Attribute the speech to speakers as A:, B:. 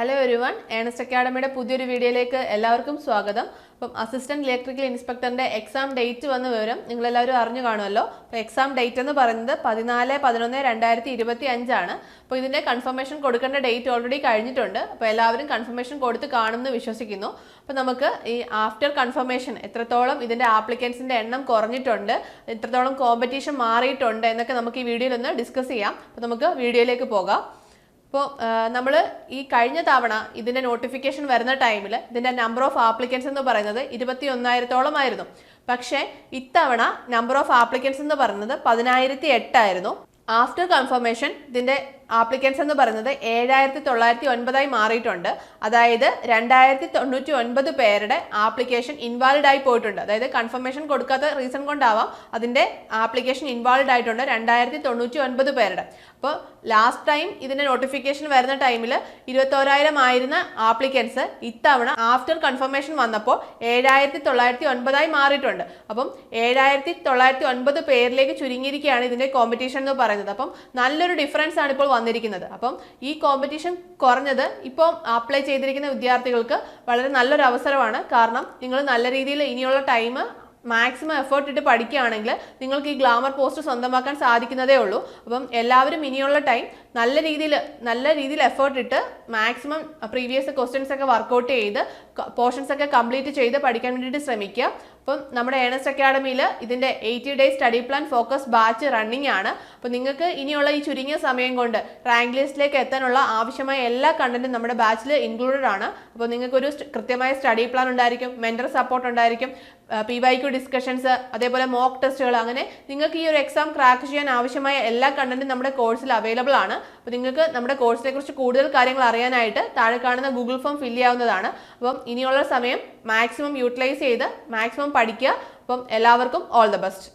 A: Hello everyone, Ernest അക്കാഡമിയുടെ പുതിയൊരു വീഡിയോയിലേക്ക് എല്ലാവർക്കും സ്വാഗതം. അപ്പം അസിസ്റ്റന്റ് ഇലക്ട്രിക്കൽ ഇൻസ്പെക്ടറിന്റെ എക്സാം ഡേറ്റ് വന്ന വിവരം നിങ്ങളെല്ലാവരും അറിഞ്ഞു കാണുമല്ലോ. അപ്പോൾ എക്സാം ഡേറ്റ് എന്ന് പറയുന്നത് 14/11/2025 ആണ്. അപ്പോൾ ഇതിന്റെ കൺഫർമേഷൻ കൊടുക്കേണ്ട ഡേറ്റ് ഓൾറെഡി കഴിഞ്ഞിട്ടുണ്ട്. അപ്പോൾ എല്ലാവരും കൺഫർമേഷൻ കൊടുത്ത് കാണുമെന്ന് വിശ്വസിക്കുന്നു. അപ്പോൾ നമുക്ക് ഈ ആഫ്റ്റർ കൺഫർമേഷൻ എത്രത്തോളം ഇതിന്റെ ആപ്ലിക്കൻസിന്റെ എണ്ണം കുറഞ്ഞിട്ടുണ്ട്, എത്രത്തോളം കോമ്പറ്റീഷൻ മാറിയിട്ടുണ്ട് എന്നൊക്കെ നമുക്ക് ഈ വീഡിയോയിൽ ഒന്ന് ഡിസ്കസ് ചെയ്യാം. അപ്പോൾ നമുക്ക് വീഡിയോയിലേക്ക് പോകാം. അപ്പോൾ നമ്മൾ ഈ കഴിഞ്ഞ തവണ ഇതിൻ്റെ നോട്ടിഫിക്കേഷൻ വരുന്ന ടൈമിൽ ഇതിൻ്റെ നമ്പർ ഓഫ് ആപ്ലിക്കൻസ് എന്ന് പറയുന്നത് 21,000-ഓളം ആയിരുന്നു. പക്ഷേ ഇത്തവണ നമ്പർ ഓഫ് ആപ്ലിക്കൻസ് എന്ന് പറയുന്നത് 10,008 ആയിരുന്നു. ആഫ്റ്റർ കൺഫർമേഷൻ ഇതിൻ്റെ ആപ്ലിക്കൻസ് എന്ന് പറയുന്നത് 7,909 മാറിയിട്ടുണ്ട്. അതായത് 2,099 പേരുടെ ആപ്ലിക്കേഷൻ ഇൻവാലിഡ് ആയി പോയിട്ടുണ്ട്. അതായത് കൺഫർമേഷൻ കൊടുക്കാത്ത റീസൺ കൊണ്ടാവാം അതിൻ്റെ ആപ്ലിക്കേഷൻ ഇൻവാലിഡ് ആയിട്ടുണ്ട് 2,099 പേരുടെ. അപ്പോൾ ലാസ്റ്റ് ടൈം ഇതിൻ്റെ നോട്ടിഫിക്കേഷൻ വരുന്ന ടൈമിൽ 21,000 ആയിരുന്ന ആപ്ലിക്കൻസ് ഇത്തവണ ആഫ്റ്റർ കൺഫർമേഷൻ വന്നപ്പോൾ 7,909 മാറിയിട്ടുണ്ട്. അപ്പം 7,909 പേരിലേക്ക് ചുരുങ്ങിയിരിക്കുകയാണ് ഇതിൻ്റെ കോമ്പറ്റീഷൻ എന്ന് പറയുന്നത്. അപ്പം നല്ലൊരു ഡിഫറൻസ് ആണ് ഇപ്പോൾ വന്നിരിക്കുന്നത്. അപ്പം ഈ കോമ്പറ്റീഷൻ കുറഞ്ഞത് ഇപ്പോൾ അപ്ലൈ ചെയ്തിരിക്കുന്ന വിദ്യാർത്ഥികൾക്ക് വളരെ നല്ലൊരു അവസരമാണ്. കാരണം നിങ്ങൾ നല്ല രീതിയിൽ ഇനിയുള്ള ടൈം മാക്സിമം എഫേർട്ട് ഇട്ട് പഠിക്കുകയാണെങ്കിൽ നിങ്ങൾക്ക് ഈ ഗ്ലാമർ പോസ്റ്റ് സ്വന്തമാക്കാൻ സാധിക്കുന്നതേ ഉള്ളൂ. അപ്പം എല്ലാവരും ഇനിയുള്ള ടൈം നല്ല രീതിയിൽ എഫേർട്ട് ഇട്ട് മാക്സിമം പ്രീവിയസ് ക്വസ്റ്റ്യൻസ് ഒക്കെ വർക്കൗട്ട് ചെയ്ത് പോർഷൻസ് ഒക്കെ കംപ്ലീറ്റ് ചെയ്ത് പഠിക്കാൻ വേണ്ടിയിട്ട് ശ്രമിക്കുക. അപ്പം നമ്മുടെ ഏണസ്റ്റ് അക്കാഡമിയിൽ ഇതിൻ്റെ 80 days study plan focus batch running ആണ്. അപ്പോൾ നിങ്ങൾക്ക് ഇനിയുള്ള ഈ ചുരുങ്ങിയ സമയം കൊണ്ട് റാങ്ക് ലിസ്റ്റിലേക്ക് എത്താനുള്ള ആവശ്യമായ എല്ലാ കണ്ടന്റും നമ്മുടെ ബാച്ചിൽ ഇൻക്ലൂഡഡ് ആണ്. അപ്പോൾ നിങ്ങൾക്കൊരു കൃത്യമായ സ്റ്റഡി പ്ലാൻ ഉണ്ടായിരിക്കും, മെന്റർ സപ്പോർട്ട് ഉണ്ടായിരിക്കും, PYQ ഡിസ്കഷൻസ്, അതേപോലെ മോക്ക് ടെസ്റ്റുകൾ, അങ്ങനെ നിങ്ങൾക്ക് ഈ ഒരു എക്സാം ക്രാക്ക് ചെയ്യാൻ ആവശ്യമായ എല്ലാ കണ്ടന്റും നമ്മുടെ കോഴ്സിൽ അവൈലബിൾ ആണ്. അപ്പോൾ നിങ്ങൾക്ക് നമ്മുടെ കോഴ്സിനെ കുറിച്ച് കൂടുതൽ കാര്യങ്ങൾ അറിയാനായിട്ട് താഴെ കാണുന്ന ഗൂഗിൾ ഫോം ഫില്ല് ചെയ്യാവുന്നതാണ്. അപ്പം ഇനിയുള്ള സമയം മാക്സിമം യൂട്ടിലൈസ് ചെയ്ത് മാക്സിമം പഠിക്കുക. അപ്പം എല്ലാവർക്കും ഓൾ ദ ബെസ്റ്റ്.